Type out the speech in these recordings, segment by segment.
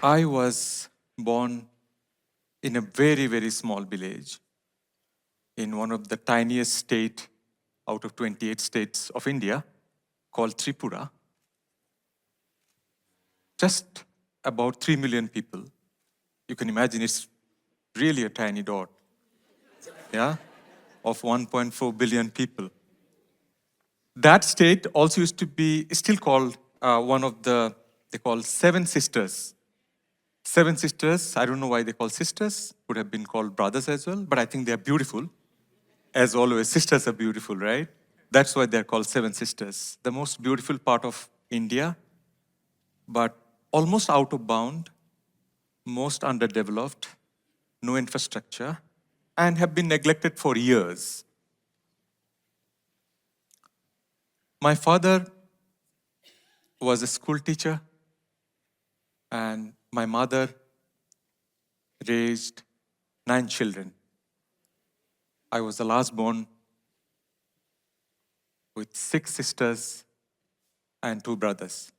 I was born in a very, very small village in one of the tiniest state out of 28 states of India called Tripura. Just about 3 million people. You can imagine it's really a tiny dot, yeah, of 1.4 billion people. That state also used to be still called one of the, they call seven sisters. Seven sisters, I don't know why they call sisters, would have been called brothers as well, but I think they're beautiful. As always, sisters are beautiful, right? That's why they're called seven sisters. The most beautiful part of India, but almost out of bound, most underdeveloped, no infrastructure, and have been neglected for years. My father was a school teacher, and my mother raised 9 children. I was the last born with 6 sisters and 2 brothers.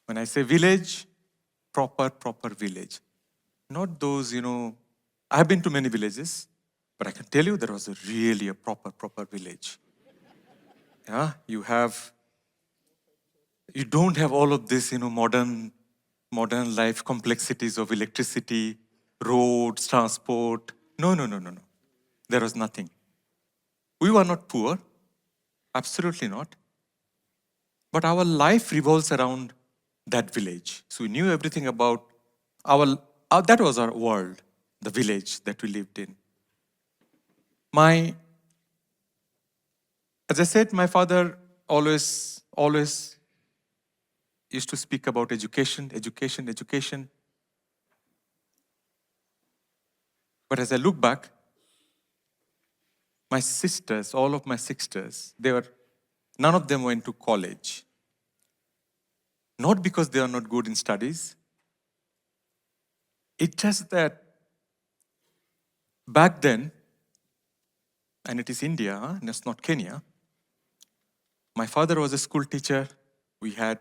When I say village, proper village. Not those, I have been to many villages, but I can tell you there was really a proper village. Yeah, you don't have all of this, modern life complexities of electricity, roads, transport. No. There was nothing. We were not poor, absolutely not. But our life revolves around that village. So we knew everything about that was our world, the village that we lived in. As I said, my father always used to speak about education. But as I look back, my sisters, all of my sisters, none of them went to college. Not because they are not good in studies. It's just that back then, and it is India, and it's not Kenya, my father was a school teacher. We had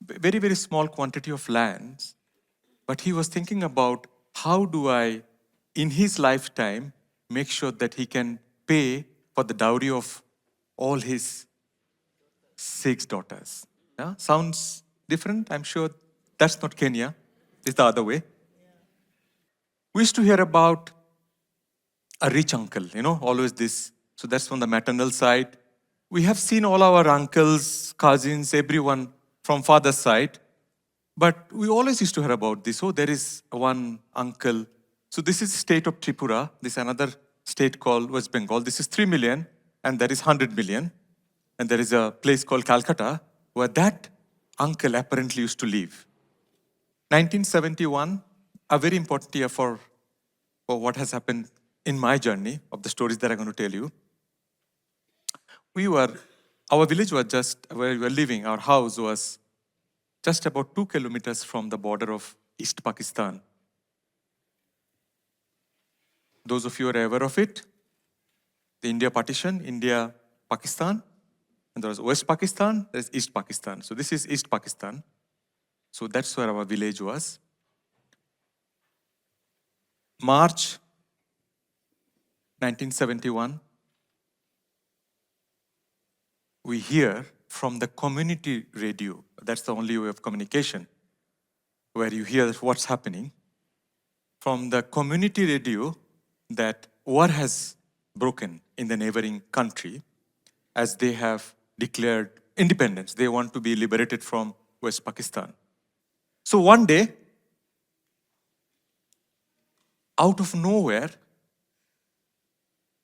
very, very small quantity of lands, but he was thinking about how do I, in his lifetime, make sure that he can pay for the dowry of all his 6 daughters. Yeah? Sounds different? I'm sure that's not Kenya. It's the other way. We used to hear about a rich uncle, always this. So that's from the maternal side. We have seen all our uncles, cousins, everyone from father's side. But we always used to hear about this. Oh, there is one uncle. So this is the state of Tripura. This is another state called West Bengal. This is 3 million, and there is 100 million. And there is a place called Kolkata where that uncle apparently used to live. 1971, a very important year for what has happened in my journey of the stories that I'm going to tell you. Our village was just where we were living. Our house was just about 2 kilometers from the border of East Pakistan. Those of you are aware of it, the India partition, India, Pakistan, and there was West Pakistan, there's East Pakistan. So this is East Pakistan. So that's where our village was. March 1971, we hear from the community radio. That's the only way of communication, where you hear what's happening. From the community radio that war has broken in the neighboring country as they have declared independence. They want to be liberated from West Pakistan. So one day, out of nowhere,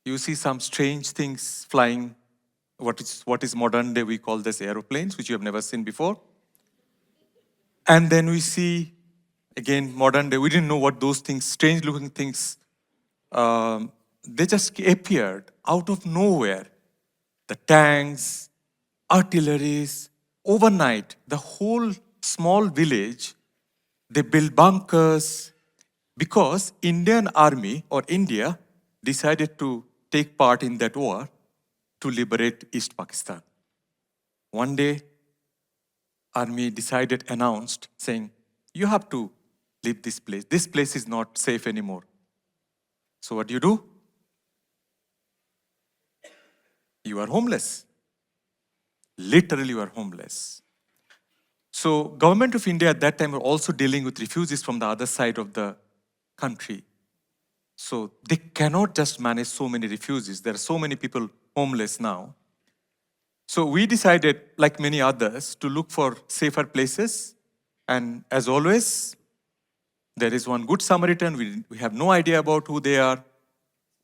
you see some strange things flying, what is modern day we call this aeroplanes, which you have never seen before. And then we see, again, modern day, we didn't know what those things, strange looking things, they just appeared out of nowhere. The tanks, artilleries, overnight, the whole small village, they built bunkers because Indian army or India decided to take part in that war to liberate East Pakistan. One day, army announced, saying, you have to leave this place. This place is not safe anymore. So what do? You are homeless. Literally, you are homeless. So government of India at that time were also dealing with refugees from the other side of the country. So they cannot just manage so many refugees. There are so many people homeless now. So we decided, like many others, to look for safer places. And as always, there is one good Samaritan. We have no idea about who they are.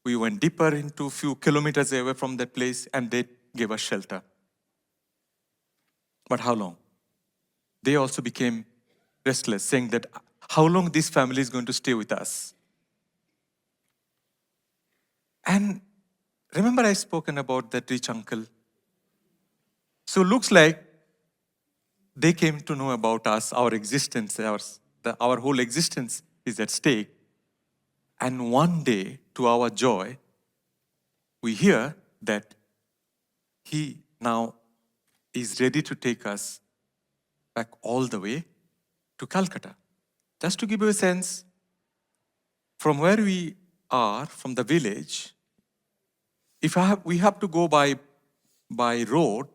We went deeper into a few kilometers away from that place, and they gave us shelter. But how long? They also became restless, saying that how long this family is going to stay with us. And remember I spoken about that rich uncle? So looks like they came to know about us, our existence, our whole existence is at stake. And one day, to our joy, we hear that he now is ready to take us back all the way to Calcutta. Just to give you a sense, from where we are, from the village, we have to go by road,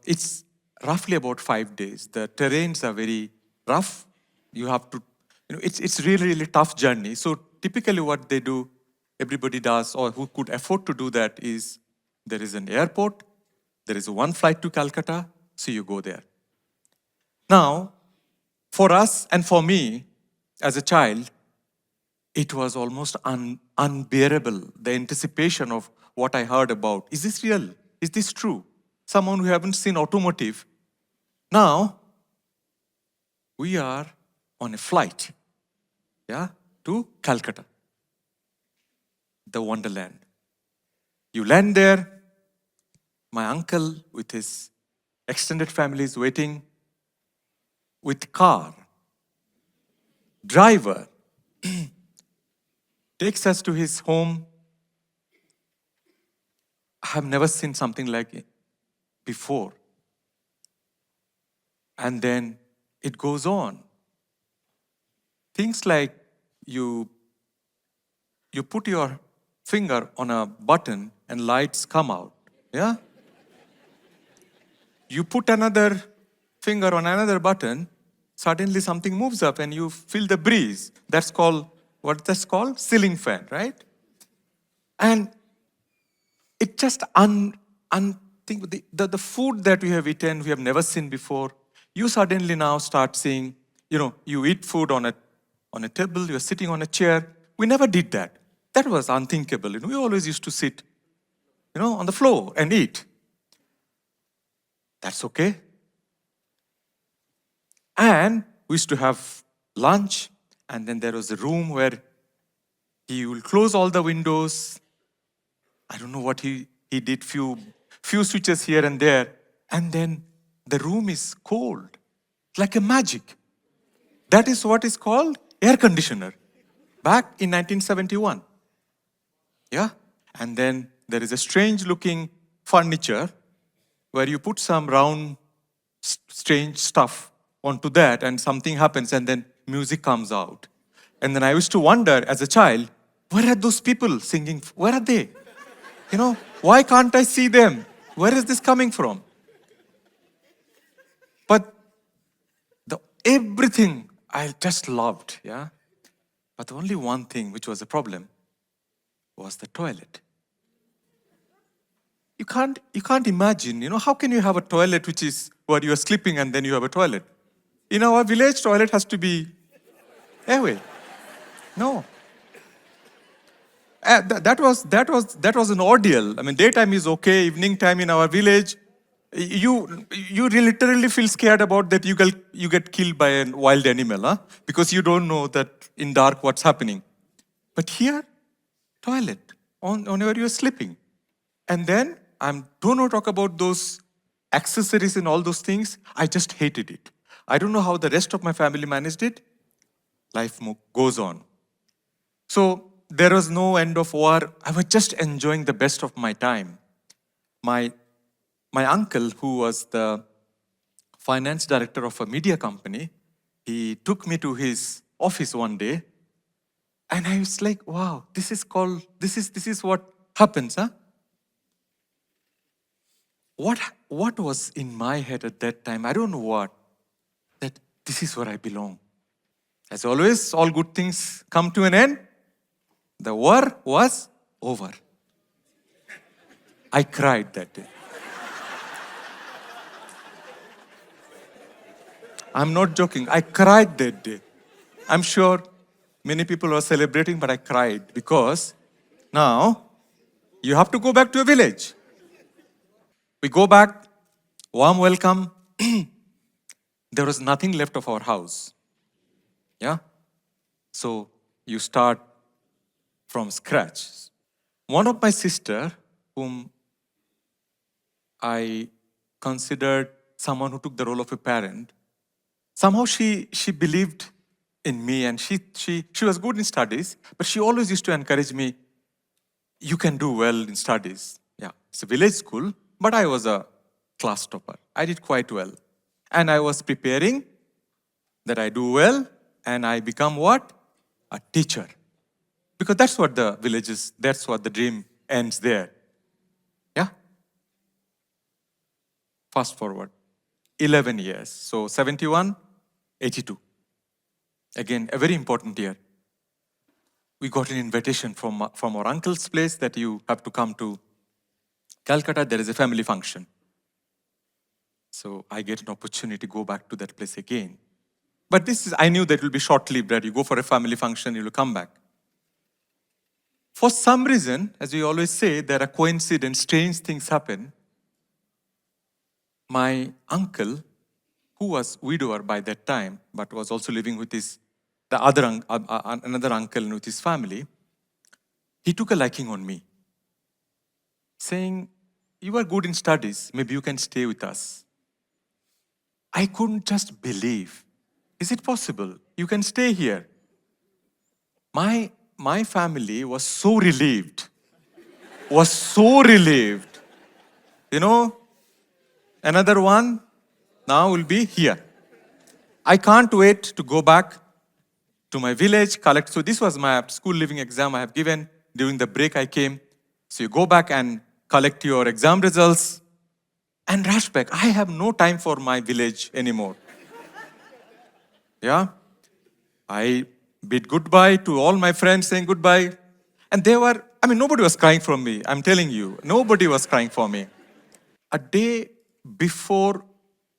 it's roughly about 5 days. The terrains are very rough. You have to, it's really, really tough journey. So typically what they do, everybody does, or who could afford to do that, is there is an airport, there is one flight to Calcutta, so you go there. Now, for us and for me, as a child, it was almost unbearable, the anticipation of what I heard about. Is this real? Is this true? Someone who haven't seen automotive. Now, we are on a flight, to Calcutta, the wonderland. You land there, my uncle with his extended family is waiting with car. Driver takes us to his home. I have never seen something like it before. And then it goes on. Things like you put your finger on a button and lights come out. Yeah? You put another finger on another button, suddenly something moves up and you feel the breeze. That's called, ceiling fan, right? And it just the food that we have eaten, we have never seen before. You suddenly now start seeing, you eat food on a table, you're sitting on a chair. We never did that. That was unthinkable. We always used to sit, on the floor and eat. That's okay. And we used to have lunch, and then there was a room where he will close all the windows. I don't know what he did, few switches here and there, and then the room is cold, like a magic. That is what is called air conditioner, back in 1971. Yeah? And then there is a strange looking furniture where you put some round, strange stuff onto that and something happens and then music comes out. And then I used to wonder as a child, where are those people singing? Where are they? Why can't I see them? Where is this coming from? But everything I just loved, yeah? But the only one thing which was a problem was the toilet. You can't imagine, how can you have a toilet which is where you are sleeping and then you have a toilet? In our village, toilet has to be airway. No. That was an ordeal. I mean, daytime is okay, evening time in our village, you literally feel scared about that you get killed by a wild animal, huh? Because you don't know that in dark what's happening. But here, toilet, whenever you're sleeping. And then, don't want to talk about those accessories and all those things. I just hated it. I don't know how the rest of my family managed it. Life goes on. So, there was no end of war. I was just enjoying the best of my time. My uncle, who was the finance director of a media company. He took me to his office one day, and I was like, wow, this is what happens, huh? What was in my head at that time? I don't know what, that this is where I belong. As always, all good things come to an end. The war was over. I cried that day. I'm not joking. I cried that day. I'm sure many people were celebrating, but I cried because now you have to go back to your village. We go back, warm welcome. There was nothing left of our house. Yeah? So you start from scratch. One of my sister, whom I considered someone who took the role of a parent, somehow she believed in me, and she was good in studies, but she always used to encourage me, you can do well in studies. Yeah, it's a village school, but I was a class topper. I did quite well. And I was preparing that I do well and I become what? A teacher. Because that's what the village is, that's what the dream ends there. Yeah? Fast forward 11 years. So 71, 82. Again, a very important year. We got an invitation from our uncle's place that you have to come to Calcutta. There is a family function. So I get an opportunity to go back to that place again. But I knew that it will be short-lived, that you go for a family function, you will come back. For some reason, as we always say, there are coincidences, strange things happen. My uncle, who was widower by that time, but was also living with another uncle and with his family, he took a liking on me, saying, you are good in studies, maybe you can stay with us. I couldn't just believe. Is it possible? You can stay here. My family was so relieved. You know, another one now will be here. I can't wait to go back to my village, collect. So this was my school leaving exam I have given. During the break I came. So you go back and collect your exam results and rush back. I have no time for my village anymore. Yeah. I bid goodbye to all my friends, saying goodbye. And nobody was crying for me. I'm telling you, nobody was crying for me. A day before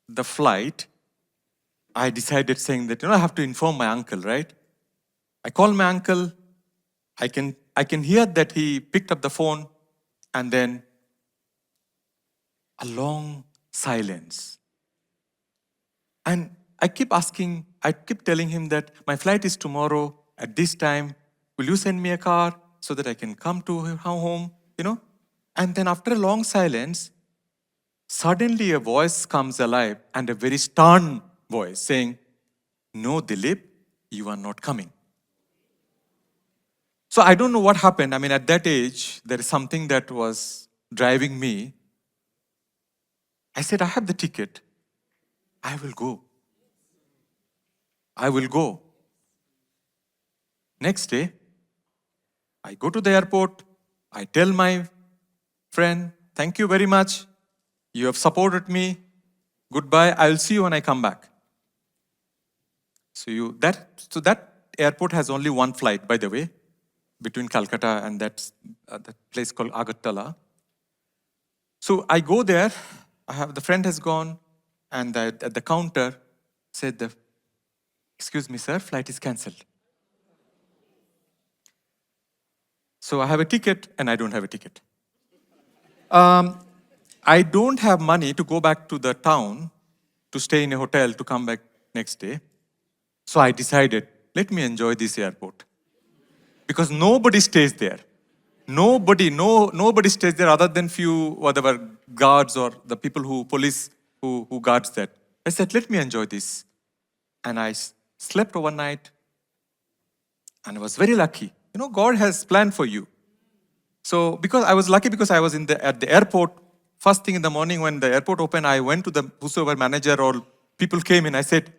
the flight, I decided saying that, I have to inform my uncle, right? I called my uncle. I can hear that he picked up the phone, and then a long silence. And I keep telling him that my flight is tomorrow at this time. Will you send me a car so that I can come to home, And then after a long silence, suddenly a voice comes alive, and a very stern voice saying, no, Dilip, you are not coming. So I don't know what happened. At that age, there is something that was driving me. I said, I have the ticket. I will go. Next day, I go to the airport. I tell my friend, thank you very much. You have supported me. Goodbye. I will see you when I come back. So that airport has only one flight, by the way, between Calcutta and that place called Agartala. So I go there. The friend has gone, and at the counter said, excuse me, sir, flight is cancelled. So I have a ticket, and I don't have a ticket. I don't have money to go back to the town to stay in a hotel to come back next day. So I decided, let me enjoy this airport. Because nobody stays there. Nobody stays there other than few whatever guards or the police who guards that. I said, let me enjoy this. And I slept overnight, and I was very lucky. God has planned for you. So because I was lucky, because I was at the airport, first thing in the morning when the airport opened, I went to the whosoever manager or people came in. I said,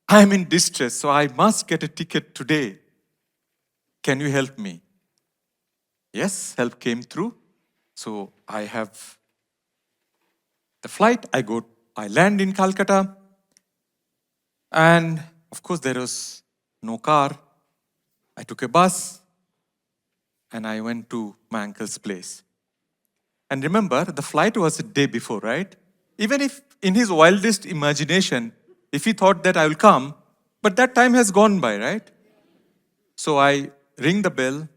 I'm in distress, so I must get a ticket today. Can you help me? Yes, help came through. So I have the flight. I land in Kolkata. And of course, there was no car. I took a bus and I went to my uncle's place. And remember, the flight was a day before, right? Even if in his wildest imagination, if he thought that I will come, but that time has gone by, right? So I ring the bell,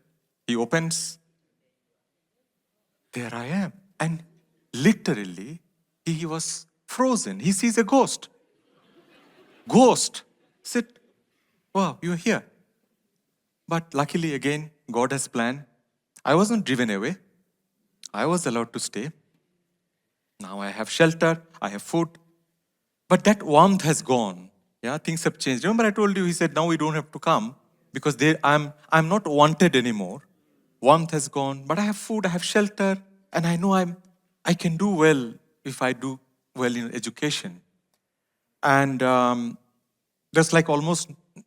he opens, there I am. And literally, he was frozen. He sees a ghost. Ghost. Said, wow, you're here. But luckily, again, God has planned. I wasn't driven away. I was allowed to stay. Now I have shelter, I have food. But that warmth has gone. Yeah, things have changed. Remember I told you, he said, now we don't have to come because I'm not wanted anymore. Warmth has gone, but I have food, I have shelter, and I know I can do well if I do well in education. And there's like almost a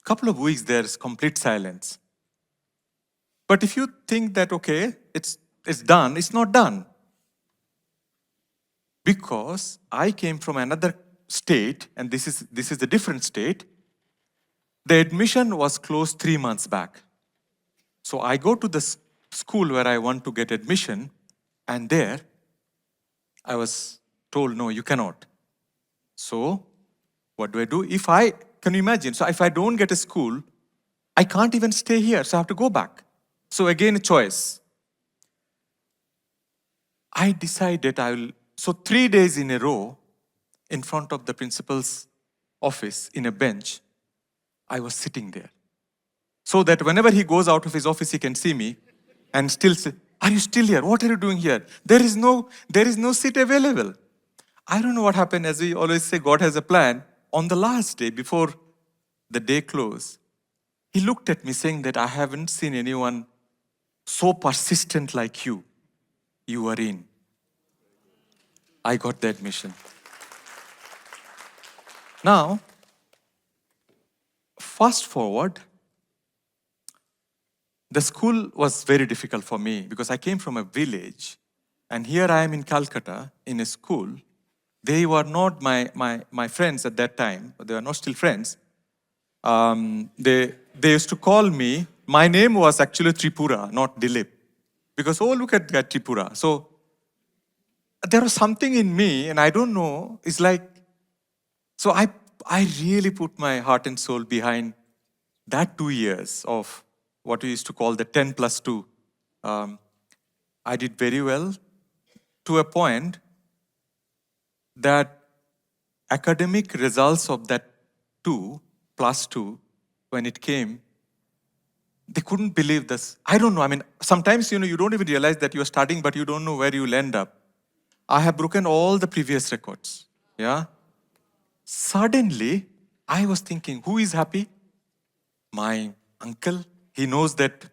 couple of weeks there's complete silence. But if you think that, okay, it's done, it's not done. Because I came from another state, and this is a different state. The admission was closed 3 months back. So I go to the school where I want to get admission, and there I was told, no, you cannot. So what do I do? Can you imagine? So if I don't get a school, I can't even stay here, so I have to go back. So again, a choice. I decided so 3 days in a row, in front of the principal's office, in a bench, I was sitting there. So that whenever he goes out of his office, he can see me and still say, are you still here? What are you doing here? There is no seat available. I don't know what happened. As we always say, God has a plan. On the last day, before the day closed, he looked at me saying that I haven't seen anyone so persistent like you. You are in. I got the admission. Now, fast forward, the school was very difficult for me because I came from a village, and here I am in Calcutta in a school. They were not my friends at that time. They were not still friends. They used to call me, my name was actually Tripura, not Dilip. Because, oh, look at that Tripura. So there was something in me, and I don't know, it's like, so I really put my heart and soul behind that 2 years of what we used to call the 10 plus 2. I did very well to a point that academic results of that 2 plus 2, when it came, they couldn't believe this. I don't know. I mean, sometimes, you don't even realize that you're studying, but you don't know where you'll end up. I have broken all the previous records. Yeah. Suddenly, I was thinking, who is happy? My uncle. He knows that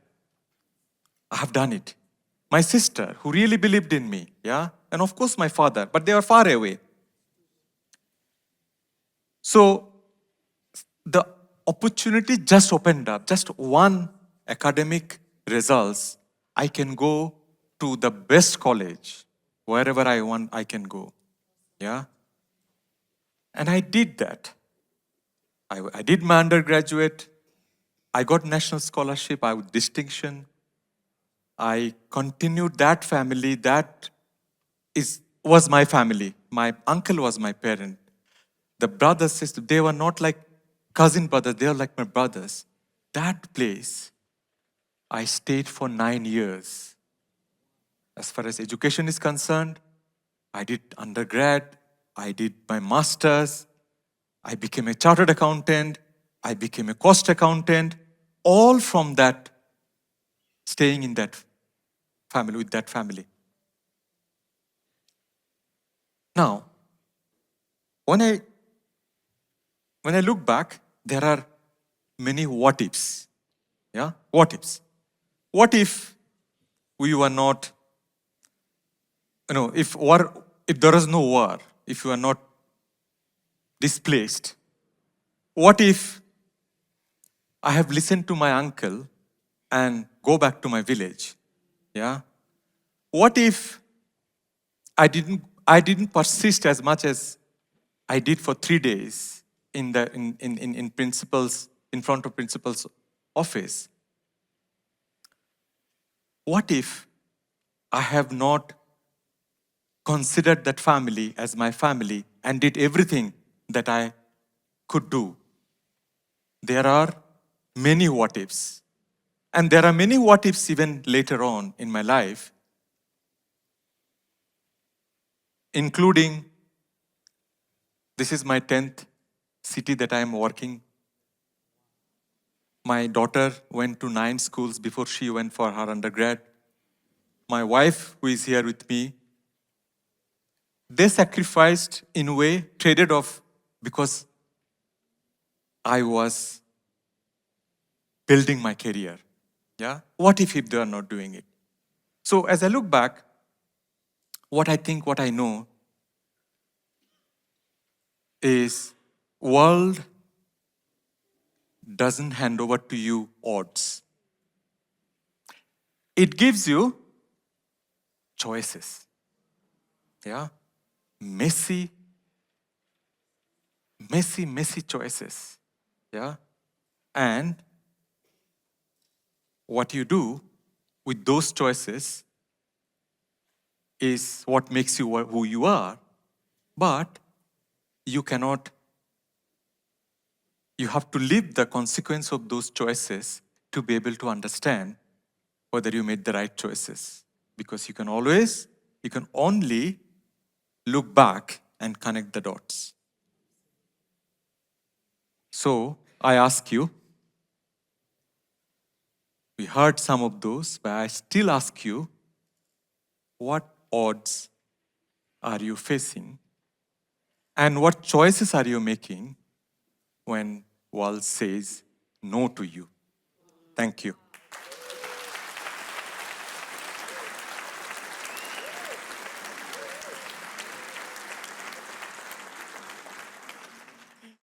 I have done it. My sister, who really believed in me. Yeah. And of course, my father, but they were far away. So, the opportunity just opened up. Just one academic results, I can go to the best college. Wherever I want, I can go. Yeah. And I did that. I did my undergraduate. I got national scholarship. I with distinction. I continued that family. That was my family. My uncle was my parent. The brothers, sisters, they were not like cousin brothers. They were like my brothers. That place, I stayed for 9 years. As far as education is concerned, I did undergrad. I did my master's. I became a chartered accountant. I became a cost accountant. All from that, staying in that family, with that family. Now, when I look back, there are many what ifs. Yeah? What ifs? What if we were not, if there is no war, if you are not displaced? What if I have listened to my uncle and go back to my village? Yeah. What if I didn't persist as much as I did for 3 days in principal's in front of principal's office? What if I have not considered that family as my family and did everything that I could do? There are many what ifs. And there are many what ifs even later on in my life, including this is my 10th city that I am working. My daughter went to 9 schools before she went for her undergrad. My wife, who is here with me, they sacrificed in a way, traded off because I was building my career. Yeah? What if they are not doing it? So as I look back, what I think, what I know is world doesn't hand over to you odds. It gives you choices. Yeah? Messy choices. Yeah? And what you do with those choices is what makes you who you are, but you cannot, you have to live the consequence of those choices to be able to understand whether you made the right choices. Because you can only look back and connect the dots. So I ask you, we heard some of those, but I still ask you, what odds are you facing? And what choices are you making when world says no to you? Thank you.